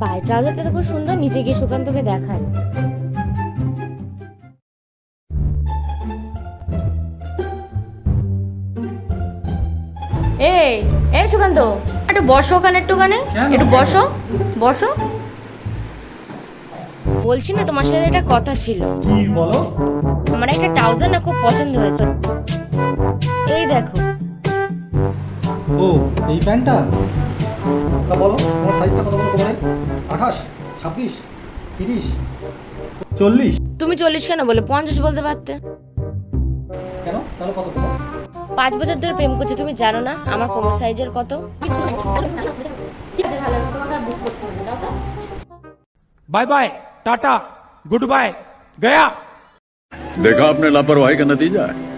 বাইরের ট্রাউজারটা তো খুব সুন্দর, নিচে গিয়ে সুকান্তকে দেখায়। এই এই সুকান্ত, একটু বসো ওখানে, একটুখানে একটু বসো বসো। বলছি না, তোমার সাথে একটা কথা ছিল। কি বলো? আমার একটা ট্রাউজার না খুব পছন্দ হয়েছে, এই দেখো। ও, এই প্যান্টটা? তা বলো তোমার সাইজটা কত বলো তোমার? 28, 26, 30, 40? তুমি 40 কেন বলে 50 বলতে পারতে। কেন তাহলে কত বলো? 5 বছর ধরে প্রেম করছি, তুমি জানো না আমার কোমর সাইজের কত? ঠিক আছে, ভালো আছে, তোমাকে আর বুক করতে হবে না, দাও তো। Bye bye tata good bye गया। देखा आपने लापरवाही का नतीजा है।